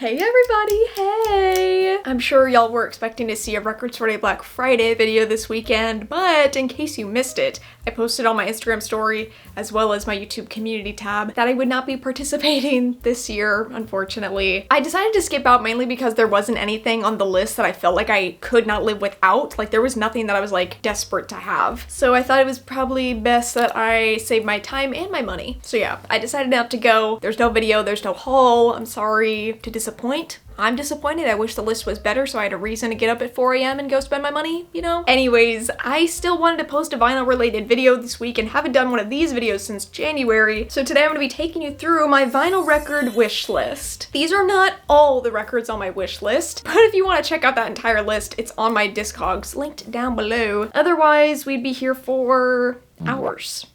Hey everybody, hey! I'm sure y'all were expecting to see a Record Store Day Black Friday video this weekend, but in case you missed it, I posted on my Instagram story as well as my YouTube community tab that I would not be participating this year, unfortunately. I decided to skip out mainly because there wasn't anything on the list that I felt like I could not live without. Like there was nothing that I was like desperate to have. So I thought it was probably best that I save my time and my money. So yeah, I decided not to go. There's no video, there's no haul. I'm sorry to disappoint. I'm disappointed. I wish the list was better so I had a reason to get up at 4 a.m. and go spend my money, you know? Anyways, I still wanted to post a vinyl related video this week and haven't done one of these videos since January. So today I'm going to be taking you through my vinyl record wish list. These are not all the records on my wish list, but if you want to check out that entire list, it's on my Discogs linked down below. Otherwise, we'd be here for hours.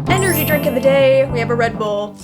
Energy drink of the day, we have a Red Bull.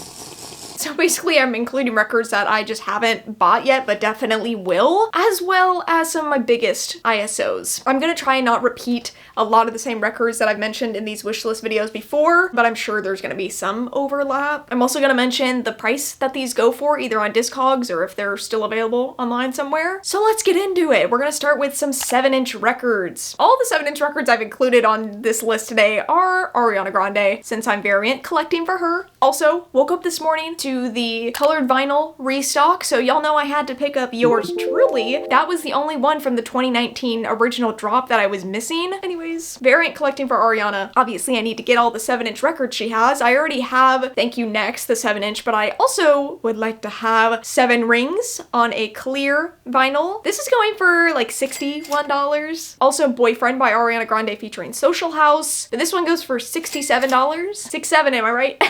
So basically I'm including records that I just haven't bought yet but definitely will, as well as some of my biggest ISOs. I'm gonna try and not repeat a lot of the same records that I've mentioned in these wishlist videos before, but I'm sure there's gonna be some overlap. I'm also gonna mention the price that these go for, either on Discogs or if they're still available online somewhere. So let's get into it. We're gonna start with some 7-inch records. All the 7-inch records I've included on this list today are Ariana Grande, since I'm variant collecting for her. Also, woke up this morning to the colored vinyl restock, so y'all know I had to pick up yours truly. That was the only one from the 2019 original drop that I was missing. Anyways, variant collecting for Ariana. Obviously I need to get all the 7-inch records she has. I already have Thank You Next, the 7-inch, but I also would like to have 7 Rings on a clear vinyl. This is going for like $61. Also Boyfriend by Ariana Grande featuring Social House. This one goes for $67. 67, am I right?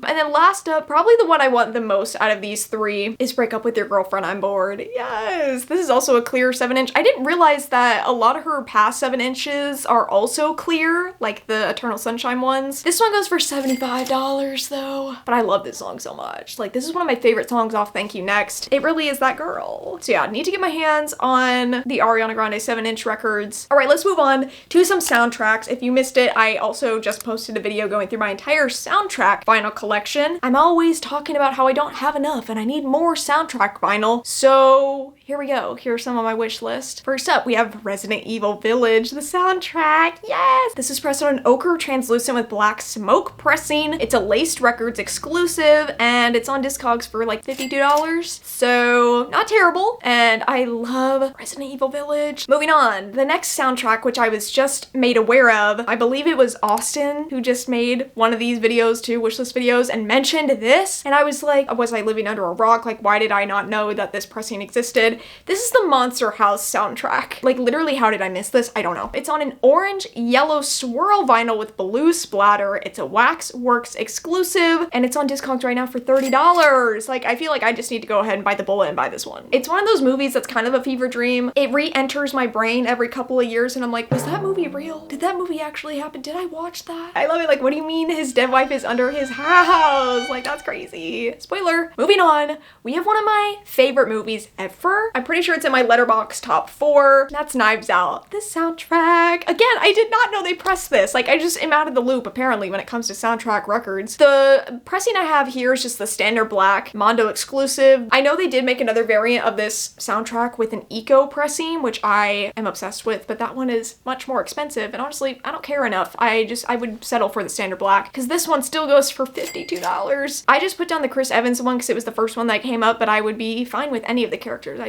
And then last up, probably the one I want the most out of these three is Break Up With Your Girlfriend, I'm Bored. Yes, this is also a clear 7-inch. I didn't realize that a lot of her past 7 inches are also clear, like the Eternal Sunshine ones. This one goes for $75 though, but I love this song so much. Like this is one of my favorite songs off Thank You Next. It really is that girl. So yeah, I need to get my hands on the Ariana Grande 7-inch records. All right, let's move on to some soundtracks. If you missed it, I also just posted a video going through my entire soundtrack vinyl collection. I'm always talking about how I don't have enough and I need more soundtrack vinyl. So here we go. Here's some on my wish list. First up, we have Resident Evil Village, the soundtrack. Yes! This is pressed on an ochre translucent with black smoke pressing. It's a Laced Records exclusive and it's on Discogs for like $52. So not terrible. And I love Resident Evil Village. Moving on, the next soundtrack, which I was just made aware of, I believe it was Austin who just made one of these videos too, wishlist videos, and mentioned this. And I was like, was I living under a rock? Like, why did I not know that this pressing existed? This is the Monster House soundtrack. Like literally, how did I miss this? I don't know. It's on an orange yellow swirl vinyl with blue splatter. It's a Waxworks exclusive and it's on Discogs right now for $30. Like I feel like I just need to go ahead and bite the bullet and buy this one. It's one of those movies that's kind of a fever dream. It re-enters my brain every couple of years and I'm like, was that movie real? Did that movie actually happen? Did I watch that? I love it. Like, what do you mean his dead wife is under his house? Like that's crazy. Spoiler. Moving on, we have one of my favorite movies ever. I'm pretty sure it's in my Letterboxd top 4. That's Knives Out. This soundtrack. Again, I did not know they pressed this. Like I just am out of the loop apparently when it comes to soundtrack records. The pressing I have here is just the standard black Mondo exclusive. I know they did make another variant of this soundtrack with an eco pressing, which I am obsessed with, but that one is much more expensive. And honestly, I don't care enough. I would settle for the standard black because this one still goes for $52. I just put down the Chris Evans one because it was the first one that came up, but I would be fine with any of the characters.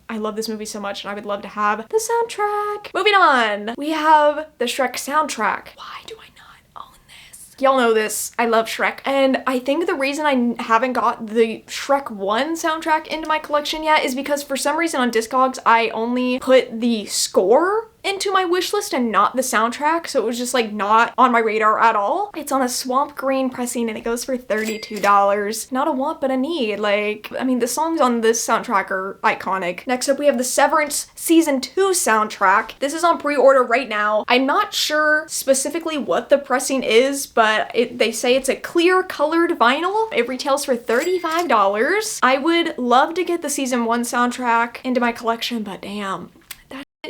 I love this movie so much and I would love to have the soundtrack. Moving on, we have the Shrek soundtrack. Why do I not own this? Y'all know this. I love Shrek. And I think the reason I haven't got the Shrek 1 soundtrack into my collection yet is because for some reason on Discogs, I only put the score into my wish list and not the soundtrack, so it was just like not on my radar at all. It's on a swamp green pressing and it goes for $32. Not a want but a need. Like, I mean, the songs on this soundtrack are iconic. Next up we have the Severance Season 2 soundtrack. This is on pre-order right now. I'm not sure specifically what the pressing is, but they say it's a clear colored vinyl. It retails for $35. I would love to get the Season 1 soundtrack into my collection, but damn.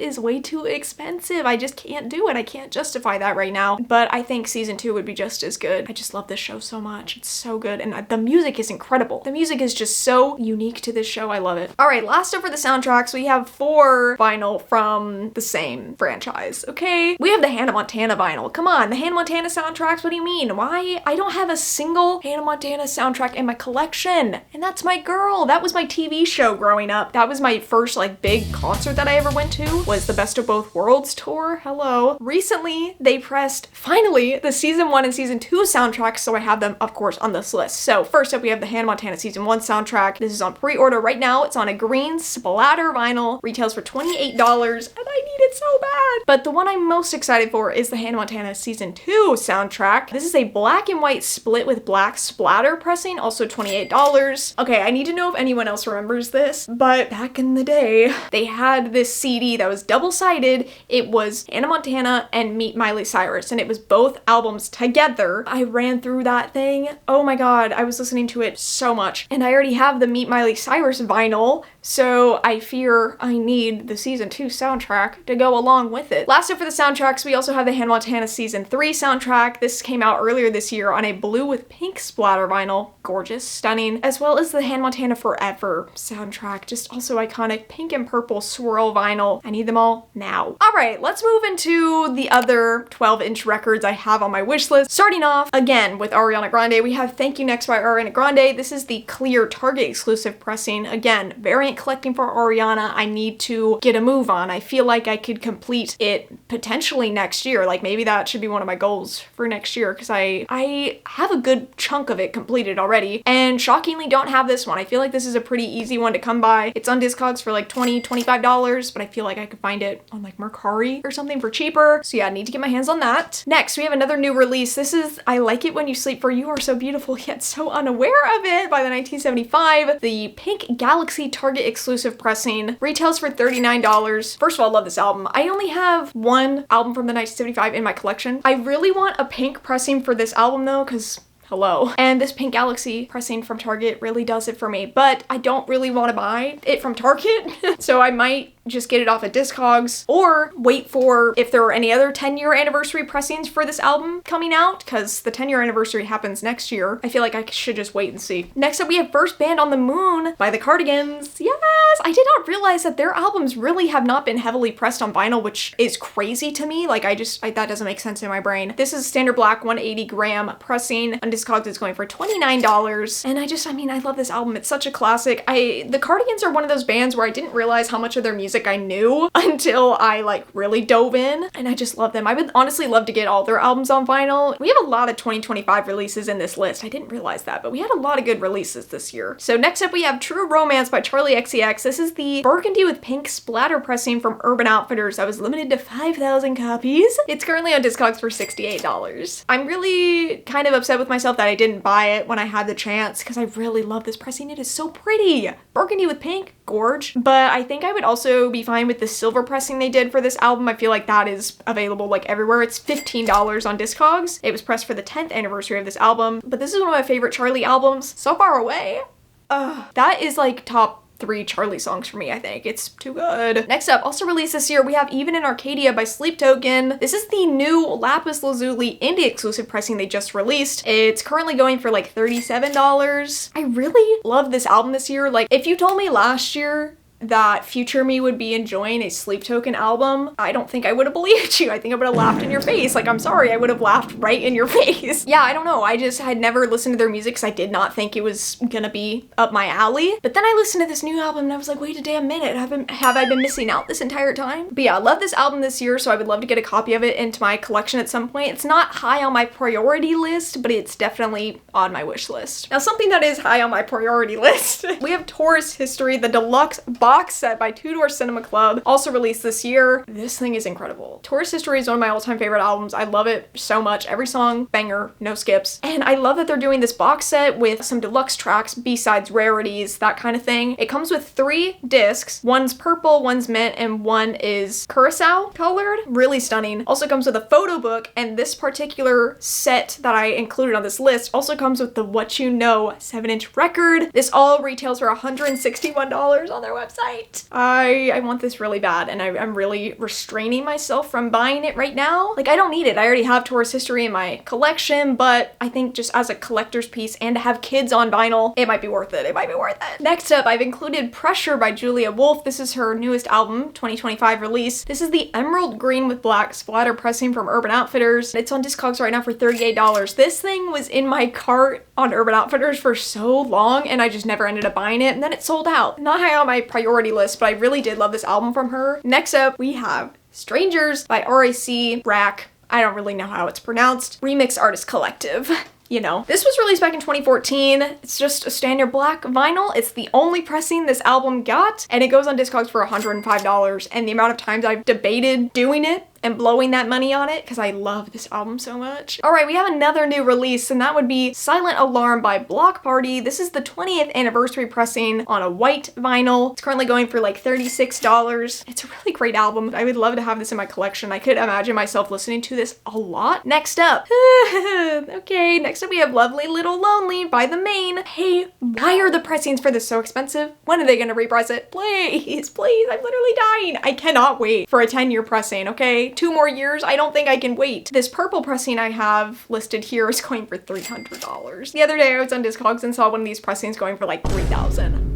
is way too expensive. I just can't do it. I can't justify that right now. But I think season 2 would be just as good. I just love this show so much. It's so good. And the music is incredible. The music is just so unique to this show. I love it. All right, last up for the soundtracks, we have 4 vinyl from the same franchise, okay? We have the Hannah Montana vinyl. Come on, the Hannah Montana soundtracks, what do you mean? Why? I don't have a single Hannah Montana soundtrack in my collection. And that's my girl. That was my TV show growing up. That was my first like big concert that I ever went to, was the Best of Both Worlds tour. Hello. Recently, they pressed, finally, the season 1 and season 2 soundtracks, so I have them, of course, on this list. So first up, we have the Hannah Montana season 1 soundtrack. This is on pre-order right now. It's on a green splatter vinyl, retails for $28, and I need it so bad. But the one I'm most excited for is the Hannah Montana season 2 soundtrack. This is a black and white split with black splatter pressing, also $28. Okay, I need to know if anyone else remembers this, but back in the day, they had this CD that was double-sided. It was Hannah Montana and Meet Miley Cyrus, and it was both albums together. I ran through that thing. Oh my god, I was listening to it so much. And I already have the Meet Miley Cyrus vinyl, so I fear I need the season 2 soundtrack to go along with it. Last up for the soundtracks, we also have the Hannah Montana season 3 soundtrack. This came out earlier this year on a blue with pink splatter vinyl. Gorgeous, stunning. As well as the Hannah Montana Forever soundtrack. Just also iconic pink and purple swirl vinyl. I need them all now. All right, let's move into the other 12-inch records I have on my wish list. Starting off again with Ariana Grande, we have Thank You Next by Ariana Grande. This is the clear Target exclusive pressing. Again, variant collecting for Ariana. I need to get a move on. I feel like I could complete it potentially next year. Like maybe that should be one of my goals for next year, because I have a good chunk of it completed already, and shockingly don't have this one. I feel like this is a pretty easy one to come by. It's on Discogs for like $20, $25, but I feel like I could find it on like Mercari or something for cheaper. So yeah, I need to get my hands on that. Next, we have another new release. This is I Like It When You Sleep, For You Are So Beautiful Yet So Unaware of It by the 1975. The Pink Galaxy Target exclusive pressing retails for $39. First of all, I love this album. I only have one album from the 1975 in my collection. I really want a pink pressing for this album though, because hello. And this Pink Galaxy pressing from Target really does it for me, but I don't really want to buy it from Target. So I might just get it off at Discogs, or wait for if there are any other 10-year anniversary pressings for this album coming out, because the 10-year anniversary happens next year. I feel like I should just wait and see. Next up, we have First Band on the Moon by the Cardigans. Yes! I did not realize that their albums really have not been heavily pressed on vinyl, which is crazy to me. Like that doesn't make sense in my brain. This is standard black 180 gram pressing. On Discogs, it's going for $29. And I love this album. It's such a classic. The Cardigans are one of those bands where I didn't realize how much of their music I knew until I like really dove in, and I just love them. I would honestly love to get all their albums on vinyl. We have a lot of 2025 releases in this list. I didn't realize that, but we had a lot of good releases this year. So next up we have True Romance by Charli XCX. This is the burgundy with pink splatter pressing from Urban Outfitters that was limited to 5,000 copies. It's currently on Discogs for $68. I'm really kind of upset with myself that I didn't buy it when I had the chance, because I really love this pressing. It is so pretty. Burgundy with pink, gorge. But I think I would also be fine with the silver pressing they did for this album. I feel like that is available like everywhere. It's $15 on Discogs. It was pressed for the 10th anniversary of this album, but this is one of my favorite Charli albums. So Far Away. That is like top 3 Charli songs for me, I think. It's too good. Next up, also released this year, we have Even in Arcadia by Sleep Token. This is the new Lapis Lazuli indie exclusive pressing they just released. It's currently going for like $37. I really love this album this year. Like, if you told me last year that future me would be enjoying a Sleep Token album, I don't think I would have believed you. I think I would have laughed in your face. Like, I'm sorry, I would have laughed right in your face. Yeah, I don't know. I just had never listened to their music because I did not think it was gonna be up my alley. But then I listened to this new album and I was like, wait a damn minute, have I been missing out this entire time? But yeah, I love this album this year, so I would love to get a copy of it into my collection at some point. It's not high on my priority list, but it's definitely on my wish list. Now, something that is high on my priority list, we have Tourist History, the deluxe box set by Two Door Cinema Club, also released this year. This thing is incredible. Tourist History is one of my all-time favorite albums. I love it so much. Every song, banger, no skips. And I love that they're doing this box set with some deluxe tracks, B-sides, rarities, that kind of thing. It comes with 3 discs. One's purple, one's mint, and one is curacao colored. Really stunning. Also comes with a photo book, and this particular set that I included on this list also comes with the What You Know 7-inch record. This all retails for $161 on their website. website. I want this really bad, and I'm really restraining myself from buying it right now. Like, I don't need it. I already have Taurus history in my collection, but I think just as a collector's piece and to have kids on vinyl, it might be worth it. It might be worth it. Next up, I've included Pressure by Julia Wolf. This is her newest album, 2025 release. This is the emerald green with black splatter pressing from Urban Outfitters. It's on Discogs right now for $38. This thing was in my cart on Urban Outfitters for so long, and I just never ended up buying it, and then it sold out. Not high on my priority list, but I really did love this album from her. Next up, we have Strangers by RAC. I don't really know how it's pronounced. Remix Artist Collective. You know, this was released back in 2014. It's just a standard black vinyl. It's the only pressing this album got, and it goes on Discogs for $105. And the amount of times I've debated doing it and blowing that money on it because I love this album so much. All right, we have another new release, and that would be Silent Alarm by Block Party. This is the 20th anniversary pressing on a white vinyl. It's currently going for like $36. It's a really great album. I would love to have this in my collection. I could imagine myself listening to this a lot. Next up, okay, next up we have Lovely Little Lonely by The Main. Hey, why are the pressings for this so expensive? When are they gonna repress it? Please, please, I'm literally dying. I cannot wait for a 10-year pressing, okay? 2 more years, I don't think I can wait. This purple pressing I have listed here is going for $300. The other day I was on Discogs and saw one of these pressings going for like $3,000.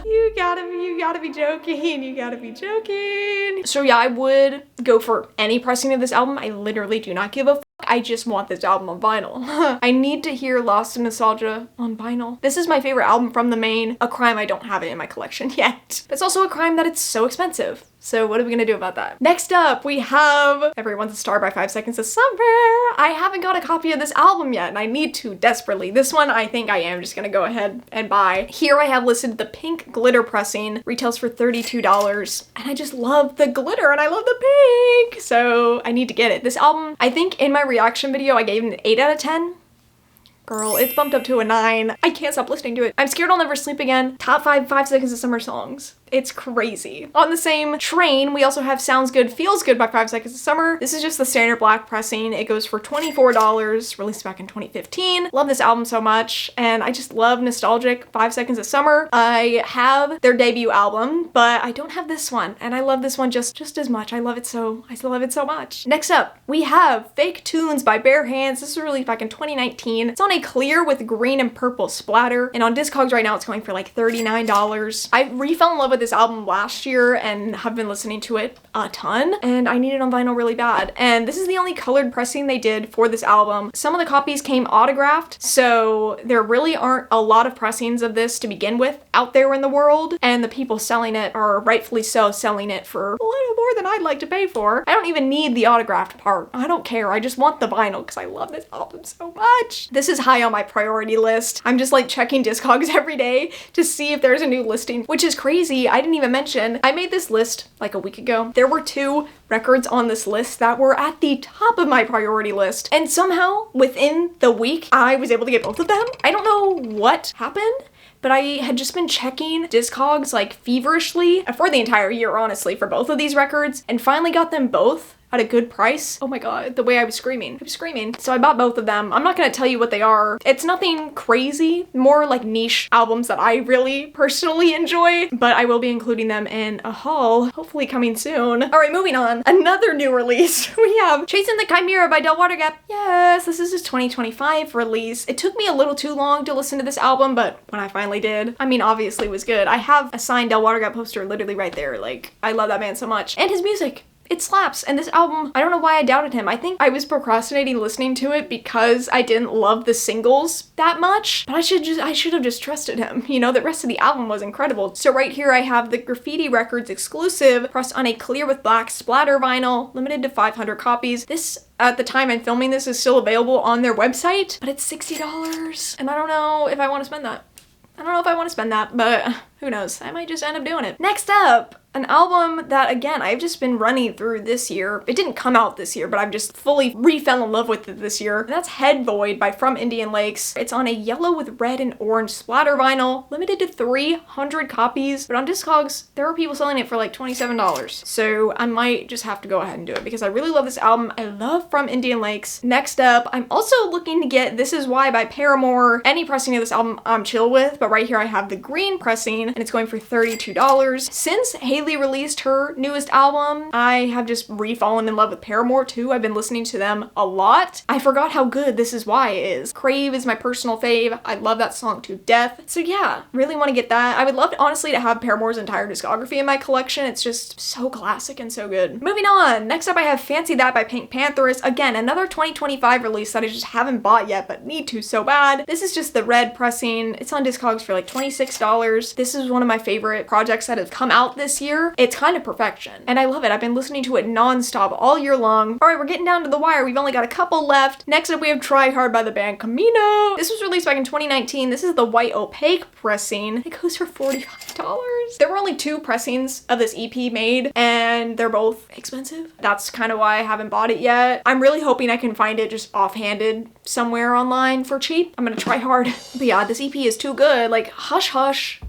You gotta be joking. You gotta be joking. So yeah, I would go for any pressing of this album. I literally do not give a fuck. I just want this album on vinyl. I need to hear Lost in Nostalgia on vinyl. This is my favorite album from The Main. A crime I don't have it in my collection yet. It's also a crime that it's so expensive. So what are we gonna do about that? Next up, we have Everyone's a Star by 5 Seconds of Summer. I haven't got a copy of this album yet, and I need to desperately. This one, I think I am just gonna go ahead and buy. Here I have listed the pink glitter pressing. Retails for $32, and I just love the glitter, and I love the pink, so I need to get it. This album, I think in my reaction video, I gave it an 8 out of 10. Girl, it's bumped up to a 9. I can't stop listening to it. I'm Scared I'll Never Sleep Again. Top 5 Seconds of Summer songs. It's crazy. On the same train, we also have Sounds Good, Feels Good by 5 Seconds of Summer. This is just the standard black pressing. It goes for $24, released back in 2015. Love this album so much, and I just love nostalgic 5 Seconds of Summer. I have their debut album, but I don't have this one, and I love this one just as much. I love it so much. Next up, we have Fake Tunes by Bare Hands. This was released back in 2019. It's on a clear with green and purple splatter, and on Discogs right now it's going for like $39. I re-fell in love with this album last year and have been listening to it a ton, and I need it on vinyl really bad. And this is the only colored pressing they did for this album. Some of the copies came autographed, so there really aren't a lot of pressings of this to begin with out there in the world, and the people selling it are rightfully so selling it for a little more than I'd like to pay for. I don't even need the autographed part. I don't care. I just want the vinyl because I love this album so much. This is high on my priority list. I'm just like checking Discogs every day to see if there's a new listing, which is crazy. I didn't even mention, I made this list like a week ago. There were 2 records on this list that were at the top of my priority list, and somehow within the week I was able to get both of them. I don't know what happened, but I had just been checking Discogs like feverishly for the entire year, honestly, for both of these records, and finally got them both at a good price. Oh my god, the way I was screaming. So I bought both of them. I'm not gonna tell you what they are. It's nothing crazy, more like niche albums that I really personally enjoy, but I will be including them in a haul, hopefully coming soon. All right, moving on. Another new release. We have Chasing the Chimera by Del Water Gap. Yes, this is his 2025 release. It took me a little too long to listen to this album, but when I finally did, I mean, obviously it was good. I have a signed Del Water Gap poster literally right there. Like, I love that man so much. And his music. It slaps. And this album, I don't know why I doubted him. I think I was procrastinating listening to it because I didn't love the singles that much, but I should have just trusted him. You know, the rest of the album was incredible. So right here I have the Graffiti Records exclusive, pressed on a clear with black splatter vinyl, limited to 500 copies. This, at the time I'm filming this, is still available on their website, but it's $60. And I don't know if I want to spend that. But who knows? I might just end up doing it. Next up, an album that, again, I've just been running through this year. It didn't come out this year, but I've just fully re-fell in love with it this year. And that's Head Void by From Indian Lakes. It's on a yellow with red and orange splatter vinyl, limited to 300 copies. But on Discogs, there are people selling it for like $27. So I might just have to go ahead and do it because I really love this album. I love From Indian Lakes. Next up, I'm also looking to get This Is Why by Paramore. Any pressing of this album I'm chill with, but right here I have the green pressing. pressing, and it's going for $32. Since Haley released her newest album, I have just re-fallen in love with Paramore too. I've been listening to them a lot. I forgot how good This Is Why is. Crave is my personal fave. I love that song to death. So yeah, really want to get that. I would love, honestly, to have Paramore's entire discography in my collection. It's just so classic and so good. Moving on. Next up, I have Fancy That by Pink Pantheress. Again, another 2025 release that I just haven't bought yet, but need to so bad. This is just the red pressing. It's on Discogs for like $26. This is one of my favorite projects that have come out this year. It's kind of perfection, and I love it. I've been listening to it non-stop all year long. All right, we're getting down to the wire. We've only got a couple left. Next up, we have Try Hard by the band Camino. This was released back in 2019. This is the white opaque pressing. It goes for $45. There were only 2 pressings of this EP made, and they're both expensive. That's kind of why I haven't bought it yet. I'm really hoping I can find it just offhanded somewhere online for cheap. I'm gonna try hard. But yeah, this EP is too good. Like, hush hush.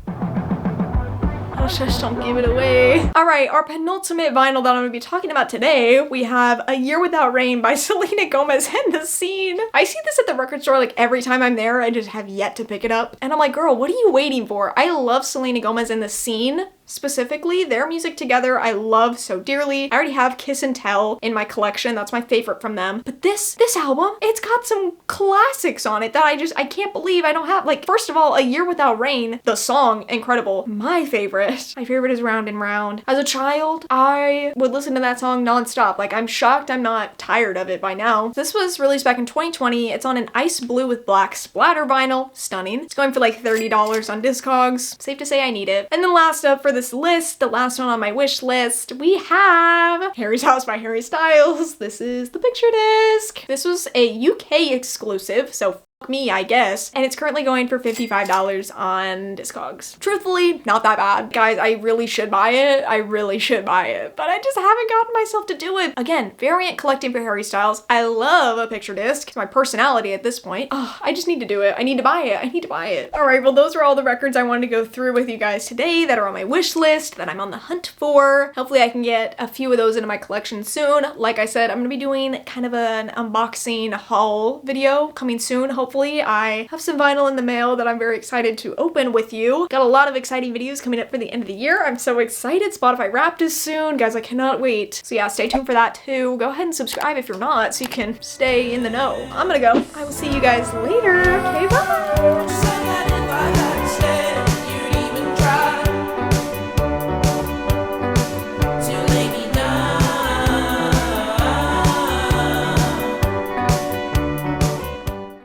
Hush hush, don't give it away. All right, our penultimate vinyl that I'm gonna be talking about today, we have A Year Without Rain by Selena Gomez and The Scene. I see this at the record store like every time I'm there. I just have yet to pick it up. And I'm like, girl, what are you waiting for? I love Selena Gomez and The Scene. Specifically, their music together I love so dearly. I already have Kiss and Tell in my collection. That's my favorite from them. But this album, it's got some classics on it that I can't believe I don't have. Like, first of all, A Year Without Rain, the song, incredible. My favorite is Round and Round. As a child, I would listen to that song nonstop. Like, I'm shocked I'm not tired of it by now. This was released back in 2020. It's on an ice blue with black splatter vinyl. Stunning. It's going for like $30 on Discogs. Safe to say I need it. And then last up for this list, the last one on my wish list, we have Harry's House by Harry Styles. This is the picture disc. This was a UK exclusive, so me, I guess, and it's currently going for $55 on Discogs. Truthfully, not that bad. Guys, I really should buy it. I really should buy it, but I just haven't gotten myself to do it. Again, variant collecting for Harry Styles. I love a picture disc. It's my personality at this point. Oh, I just need to do it. I need to buy it. I need to buy it. All right, well, those are all the records I wanted to go through with you guys today that are on my wish list, that I'm on the hunt for. Hopefully I can get a few of those into my collection soon. Like I said, I'm gonna be doing kind of an unboxing haul video coming soon, hopefully. I have some vinyl in the mail that I'm very excited to open with you. Got a lot of exciting videos coming up for the end of the year. I'm so excited. Spotify Wrapped is soon. Guys, I cannot wait. So yeah, stay tuned for that too. Go ahead and subscribe if you're not so you can stay in the know. I'm gonna go. I will see you guys later. Okay, bye!